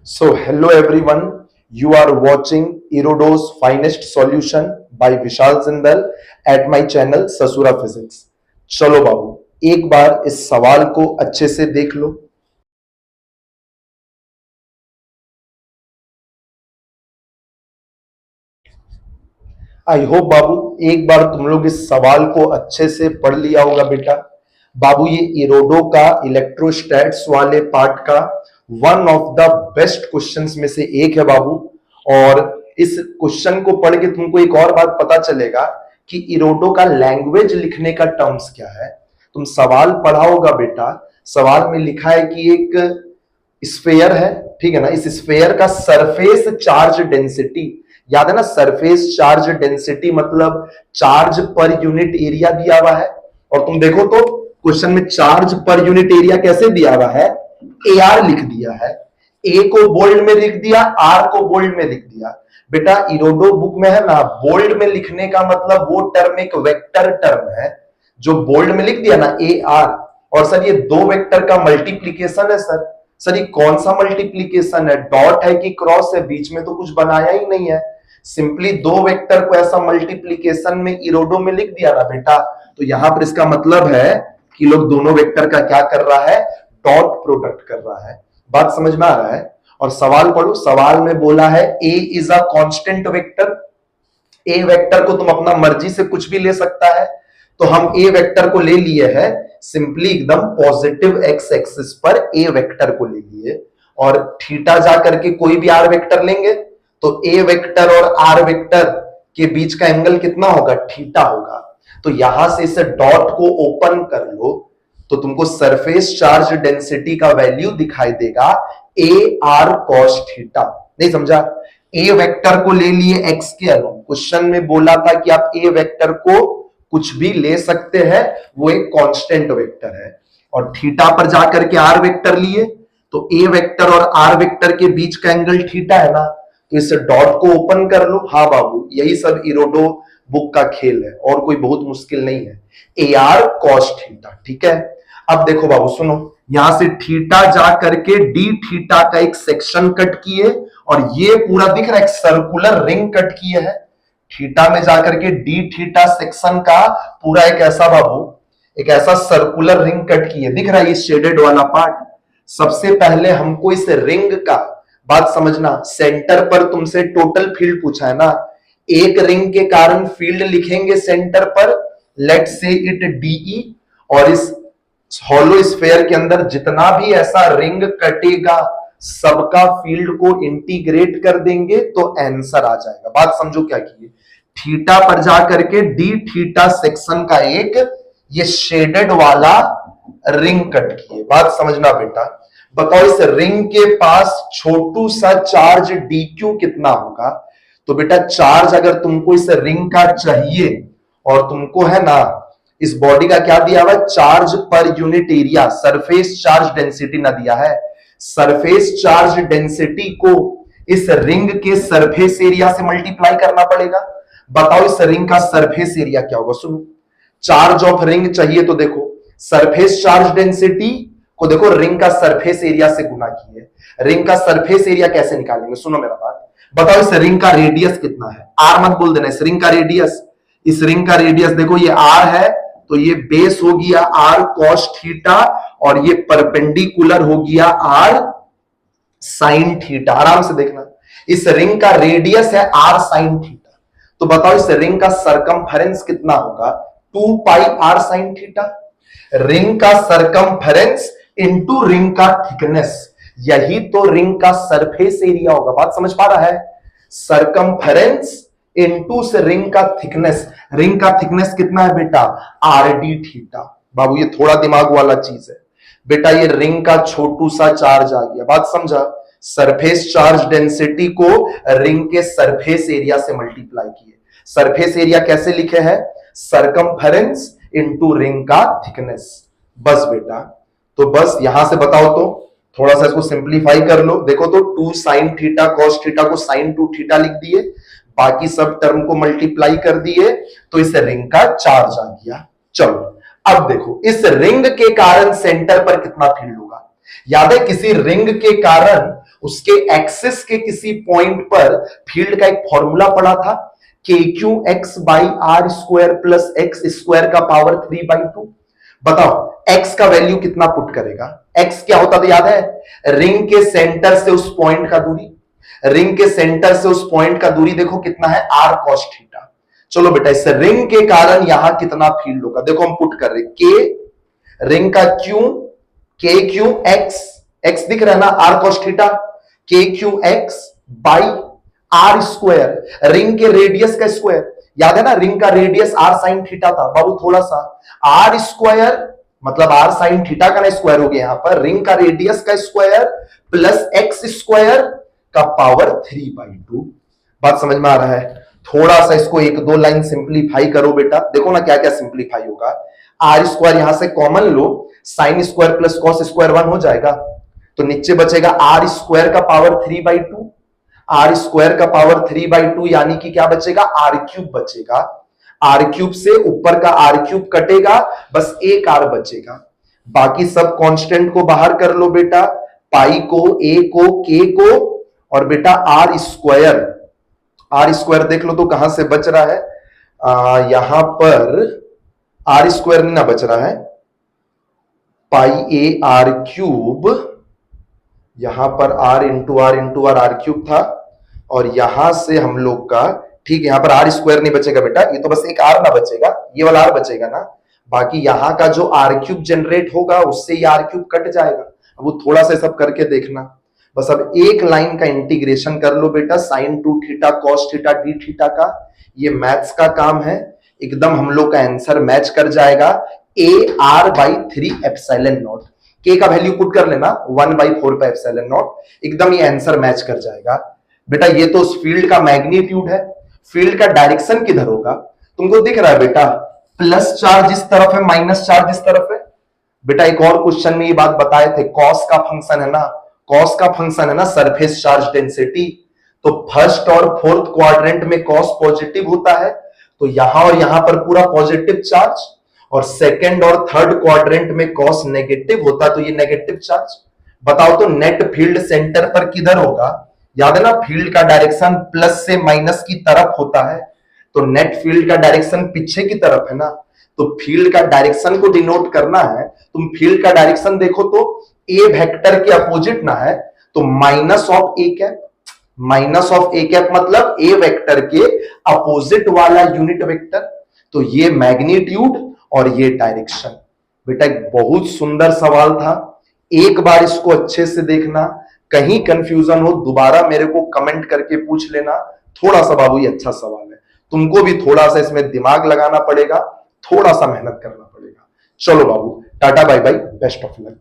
So, hello everyone. You are watching Erodo's Finest Solution by Vishal Zindal at my channel Sasura Physics. चलो बाबू एक बार इस सवाल को अच्छे से देख लो। आई होप बाबू एक बार तुम लोग इस सवाल को अच्छे से पढ़ लिया होगा बेटा। बाबू ये इरोडो का इलेक्ट्रोस्टैट्स वाले पार्ट का one of the best questions में से एक है बाबू। और इस क्वेश्चन को पढ़ के तुमको एक और बात पता चलेगा कि इरोडो का लैंग्वेज लिखने का टर्म्स क्या है। तुम सवाल पढ़ा होगा बेटा, सवाल में लिखा है कि एक स्फेयर है, ठीक है ना। इस स्फेयर का सरफेस चार्ज डेंसिटी, याद है ना, सरफेस चार्ज डेंसिटी मतलब चार्ज पर यूनिट एरिया दिया हुआ है। और तुम देखो तो क्वेश्चन में चार्ज पर यूनिट एरिया कैसे दिया हुआ है, AR लिख दिया है। ए को बोल्ड में लिख दिया, आर को बोल्ड में लिख दिया। बेटा इरोडो बुक में है ना, बोल्ड में लिखने का मतलब वो टर्म एक वेक्टर टर्म है। जो बोल्ड में लिख दिया ना AR, और सर ये दो वेक्टर का मल्टीप्लीकेशन है सर। सर ये कौन सा मल्टीप्लीकेशन है, डॉट है कि क्रॉस है, बीच में तो कुछ बनाया ही नहीं है। सिंपली दो वेक्टर को ऐसा मल्टीप्लीकेशन में इरोडो में लिख दिया ना बेटा, तो यहां पर इसका मतलब है कि लोग दोनों वेक्टर का क्या कर रहा है, डॉट प्रोडक्ट कर रहा है। बात समझ में आ रहा है। और सवाल पढ़ो, सवाल में बोला है A is a constant vector. A vector को तुम अपना मर्जी से कुछ भी ले सकता है, तो हम ए वेक्टर को ले लिए हैं सिंपली एकदम पॉजिटिव एक्स एक्सिस पर ए वेक्टर को ले लिए। और थीटा जा करके कोई भी आर वेक्टर लेंगे तो ए वेक्टर और आर वेक्टर के बीच का एंगल कितना होगा, थीटा होगा। तो यहां से इसे डॉट को ओपन कर लो तो तुमको सरफेस चार्ज डेंसिटी का वैल्यू दिखाई देगा ए आर कॉस थीटा। नहीं समझा, ए वेक्टर को ले लिए एक्स के अलोंग। क्वेश्चन में बोला था कि आप ए वेक्टर को कुछ भी ले सकते हैं, वो एक कांस्टेंट वेक्टर है। और थीटा पर जाकर के आर वेक्टर लिए तो ए वेक्टर और आर वेक्टर के बीच का एंगल थीटा है ना, तो इस डॉट को ओपन कर लो। हाँ बाबू यही सब इरोडो बुक का खेल है और कोई बहुत मुश्किल नहीं है, ए आर कॉस थीटा, ठीक है। अब देखो बाबू सुनो, यहां से थीटा जा करके डी थीटा का एक सेक्शन कट किए और ये पूरा दिख रहा है एक सर्कुलर रिंग कट किए है। थीटा में जाकर के डी थीटा सेक्शन का पूरा एक ऐसा बाबू, एक ऐसा सर्कुलर रिंग कट किए, दिख रहा है ये शेडेड वाला पार्ट। सबसे पहले हमको इस रिंग का बात समझना, सेंटर पर तुमसे टोटल फील्ड पूछा है ना, एक रिंग के कारण फील्ड लिखेंगे सेंटर पर, लेट से इट डीई। और इस हॉलो स्फेयर के अंदर जितना भी ऐसा रिंग कटेगा सबका फील्ड को इंटीग्रेट कर देंगे तो आंसर आ जाएगा। बात समझो क्या किए, थीटा पर जाकर के डी थीटा सेक्शन का एक ये शेडेड वाला रिंग कट किए। बात समझना बेटा, बताओ इस रिंग के पास छोटू सा चार्ज dq कितना होगा। तो बेटा चार्ज अगर तुमको इस रिंग का चाहिए और तुमको है ना इस बॉडी का क्या दिया हुआ है, charge per unit area, surface charge density ना दिया है। सरफेस चार्ज डेंसिटी को इस रिंग के सरफेस एरिया से मल्टीप्लाई करना पड़ेगा। बताओ इस रिंग का सरफेस एरिया क्या होगा। सुनो, चार्ज ऑफ रिंग चाहिए तो देखो सरफेस चार्ज डेंसिटी को देखो रिंग का सरफेस एरिया से गुना किए। रिंग का सरफेस एरिया कैसे निकालेंगे, सुनो मेरा बात। बताओ इस रिंग का रेडियस कितना है, आर मत बोल देना, इस रिंग का रेडियस, इस रिंग का रेडियस देखो ये आर है तो ये बेस हो गया आर कॉस थीटा और ये परपेंडिकुलर हो गया आर साइन थीटा। आराम से देखना, इस रिंग का रेडियस है आर साइन थीटा, तो बताओ इस रिंग का सरकमफेरेंस कितना होगा, 2 पाई आर साइन थीटा। रिंग का सरकमफेरेंस इंटू रिंग का थिकनेस, यही तो रिंग का सरफेस एरिया होगा। बात समझ पा रहा है, सरकमफेरेंस इंटू से रिंग का थिकनेस। रिंग का थिकनेस कितना है बेटा, आर डी थीटा। बाबू ये थोड़ा दिमाग वाला चीज है बेटा, ये रिंग का छोटू सा चार्ज आ गया। बात समझा, सरफेस चार्ज डेंसिटी को रिंग के सरफेस एरिया से मल्टीप्लाई किए। सरफेस एरिया कैसे लिखे हैं, सरकमफेरेंस इंटू रिंग का थिकनेस। बस बेटा, तो बस यहां से बताओ तो थोड़ा सा इसको सिंप्लीफाई कर लो। देखो तो 2 साइन थीटा कॉस थीटा को साइन 2 थीटा लिख दिए, बाकी सब टर्म को मल्टीप्लाई कर दिए तो इस रिंग का चार्ज आ गया। चलो अब देखो इस रिंग के कारण सेंटर पर कितना फील्ड होगा। याद है किसी रिंग के कारण उसके एक्सिस के किसी पॉइंट पर फील्ड का एक फॉर्मूला पड़ा था, k q x by r square plus x square का पावर 3/2। बताओ x का वैल्यू कितना पुट करेगा? x क्या होता था याद है? रिंग के सेंटर से उस पॉइंट का दूरी, रिंग के सेंटर से उस पॉइंट का दूरी देखो कितना है, r cos थीटा। चलो बेटा इस रिंग के कारण यहां कितना फील्ड होगा, देखो हम पुट कर रहे के रिंग का क्यू, के क्यू एक्स, एक्स दिख रहा है ना, r cos theta, k q x by r square, ring के रेडियस का स्क्वायर, याद है ना रिंग का रेडियस आर साइन थीटा था बाबू, थोड़ा सा आर स्क्वायर मतलब आर साइन थीटा का ना स्क्वायर हो गया यहां पर, रिंग का रेडियस का स्क्वायर प्लस एक्स स्क्वायर का पावर 3/2। बात समझ में आ रहा है? थोड़ा सा इसको एक दो लाइन सिंप्लीफाई करो बेटा, देखो ना क्या क्या सिंप्लीफाई होगा। आर स्क्वायर यहां से कॉमन लो, sine square plus cos square 1 हो जाएगा, तो नीचे बचेगा आर स्क्वायर का पावर 3/2, आर स्क्वायर का पावर 3/2 यानी कि क्या बचेगा, आर क्यूब बचेगा। आर क्यूब से ऊपर का आर क्यूब कटेगा, बस एक आर बचेगा, बाकी सब कांस्टेंट को बाहर कर लो बेटा, पाई को, ए को, के को, और बेटा आर स्क्वायर, आर स्क्वायर देख लो तो कहां से बच रहा है, यहां पर आर स्क्वायर नहीं ना बच रहा है, पाई ए आर क्यूब, यहां पर r into r r cube था, और यहां से हम लोग का, ठीक है यहां पर आर स्क्वायर नहीं बचेगा बेटा, ये तो बस एक आर ना बचेगा, ये वाला आर बचेगा ना, बाकी यहां का जो आर क्यूब जनरेट होगा उससे ये आर क्यूब कट जाएगा। अब वो थोड़ा सा सब करके देखना, बस अब एक लाइन का इंटीग्रेशन कर लो बेटा, sine 2 theta cos theta d theta का, ये मैथ्स का काम है, एकदम हम लोग का आंसर मैच कर जाएगा, A R by 3 epsilon not, के का वैल्यू पुट कर लेना 1/4 पाई एप्सिलॉन नॉट, एकदम ये आंसर मैच कर जाएगा। बेटा ये तो उस फील्ड का मैग्नीट्यूड है, फील्ड का डायरेक्शन किधर होगा तुमको दिख रहा है बेटा, प्लस चार्ज इस तरफ है, माइनस चार्ज इस तरफ है। बेटा एक और क्वेश्चन में ये बात बताए थे, कॉस का फंक्शन है ना, कॉस का फंक्शन है ना सरफेस चार्ज डेंसिटी, तो फर्स्ट और फोर्थ क्वाड्रेंट में कॉस पॉजिटिव होता है, तो यहां और यहां पर पूरा पॉजिटिव चार्ज, और सेकंड और थर्ड क्वाड्रेंट में कॉस नेगेटिव होता है, तो ये नेगेटिव चार्ज। बताओ तो नेट फील्ड सेंटर पर किधर होगा? याद है ना फील्ड का डायरेक्शन प्लस से माइनस की तरफ होता है, तो नेट फील्ड का डायरेक्शन पीछे की तरफ है ना, तो फील्ड का डायरेक्शन को डिनोट करना है, तुम फील्ड का डायरेक्शन देखो तो ए वेक्टर के अपोजिट ना है, तो minus of A cap, minus of A cap मतलब ए वेक्टर के अपोजिट वाला यूनिट वेक्टर, तो ये मैग्नीट्यूड और ये डायरेक्शन। बेटा एक बहुत सुंदर सवाल था, एक बार इसको अच्छे से देखना, कहीं कंफ्यूजन हो दोबारा मेरे को कमेंट करके पूछ लेना। थोड़ा सा बाबू ये अच्छा सवाल है, तुमको भी थोड़ा सा इसमें दिमाग लगाना पड़ेगा, थोड़ा सा मेहनत करना पड़ेगा। चलो बाबू tata bye bye, best of luck.